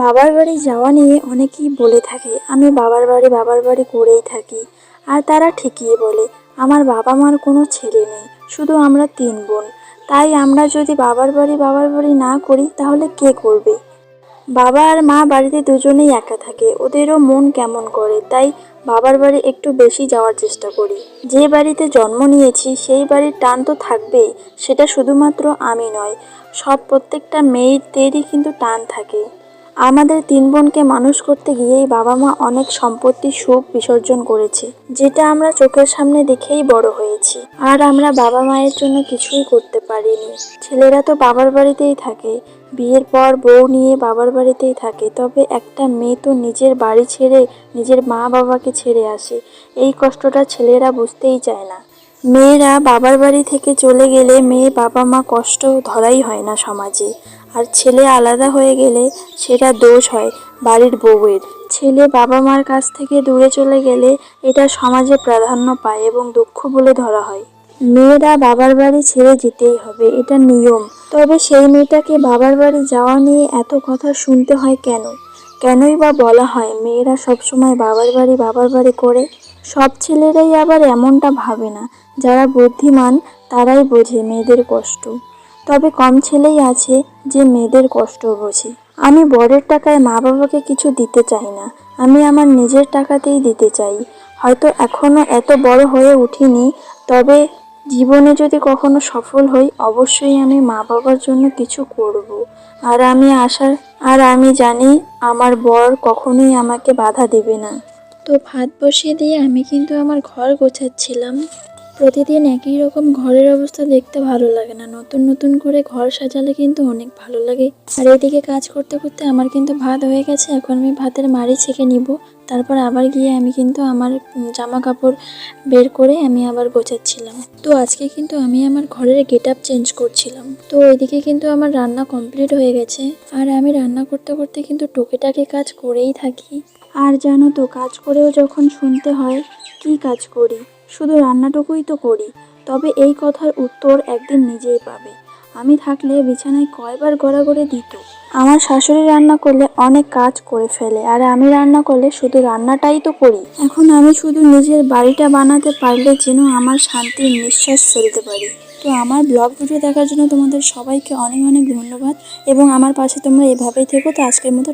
বাবার বাড়ি যাওয়া নিয়ে অনেকেই বলে থাকে আমি বাবার বাড়ি করেই থাকি। আর তারা ঠিকই বলে। আমার বাবা মার কোনো ছেলে নেই, শুধু আমরা 3 বোন। তাই আমরা যদি বাবার বাড়ি না করি তাহলে কে করবে? বাবা আর মা বাড়িতে দুজনেই একা থাকে, ওদেরও মন কেমন করে, তাই বাবার বাড়ি একটু বেশি যাওয়ার চেষ্টা করি। যে বাড়িতে জন্ম নিয়েছি সেই বাড়ির টান তো থাকবেই, সেটা শুধুমাত্র আমি নয়, প্রত্যেকটা মেয়েদেরই কিন্তু টান থাকে। আমাদের 3 বোনকে মানুষ করতে গিয়েই বাবা মা অনেক সম্পত্তি সুখ বিসর্জন করেছে, যেটা আমরা চোখের সামনে দেখেই বড় হয়েছি। আর আমরা বাবা মায়ের জন্য কিছুই করতে পারিনি। ছেলেরা তো বাবার বাড়িতেই থাকে, বিয়ের পর বউ নিয়ে বাবার বাড়িতেই থাকে, তবে একটা মেয়ে তো নিজের বাড়ি ছেড়ে নিজের মা বাবাকে ছেড়ে আসে। এই কষ্টটা ছেলেরা বুঝতেই চায় না। মেয়েরা বাবার বাড়ি থেকে চলে গেলে মেয়ে বাবা মা কষ্ট ধরাই হয় না সমাজে। আর ছেলে আলাদা হয়ে গেলে সেটা দোষ হয় বাড়ির বউয়ের। ছেলে বাবা মার কাছ থেকে দূরে চলে গেলে এটা সমাজে প্রাধান্য পায় এবং দুঃখ বলে ধরা হয়। মেয়েরা বাবার বাড়ি ছেড়ে যেতেই হবে, এটা নিয়ম। তবে সেই মেয়েটাকে বাবার বাড়ি যাওয়া নিয়ে এত কথা শুনতে হয় কেন? কেনই বা বলা হয় মেয়েরা সবসময় বাবার বাড়ি করে? সব ছেলেরাই আবার এমনটা ভাবে না। যারা বুদ্ধিমান তারাই বোঝে মেয়েদের কষ্ট। তবে কম ছেলেই আছে যে মেয়েদের কষ্ট বোঝে। আমি বরের টাকায় মা বাবাকে কিছু দিতে চাই না, আমি আমার নিজের টাকাতেই দিতে চাই। হয়তো এখনো এত বড় হয়ে উঠিনি, তবে জীবনে যদি কখনো সফল হই অবশ্যই আমি মা বাবার জন্য কিছু করব। আর আমি জানি আমার বর কখনোই আমাকে বাধা দেবে না। তো ভাত বসিয়ে দিয়ে আমি কিন্তু আমার ঘর গোছাচ্ছিলাম। প্রতিদিন একই রকম ঘরের অবস্থা দেখতে ভালো লাগে না, নতুন নতুন করে ঘর সাজালে কিন্তু অনেক ভালো লাগে। আর এদিকে কাজ করতে করতে আমার কিন্তু ভাত হয়ে গেছে, এখন আমি ভাতের মাড়ি ছেঁকে নিব। তারপর আবার গিয়ে আমি কিন্তু আমার জামা কাপড় বের করে আমি আবার গোছাচ্ছিলাম। তো আজকে কিন্তু আমি আমার ঘরের গেট আপ চেঞ্জ করছিলাম। তো এদিকে কিন্তু আমার রান্না কমপ্লিট হয়ে গেছে। আর আমি রান্না করতে করতে কিন্তু টুকিটাকি কাজ করেই থাকি। আর জানো তো, কাজ করেও যখন শুনতে হয় কি কাজ করি, শুধু রান্নাটুকুই তো করি, তবে এই কথার উত্তর একদিন নিজেই পাবে। আমি থাকলে বিছানায় কয়বার গড়াগড়ি দিত। আমার শাশুড়ি রান্না করলে অনেক কাজ করে ফেলে, আর আমি রান্না করলে শুধু রান্নাটাই তো করি। এখন আমি শুধু নিজের বাড়িটা বানাতে পারলে যেন আমার শান্তির নিঃশ্বাস ফেলতে পারি। তো আমার ব্লগ ভিডিও দেখার জন্য তোমাদের সবাইকে অনেক অনেক ধন্যবাদ, এবং আমার পাশে তোমরা এভাবেই থেকো। তো আজকের মতো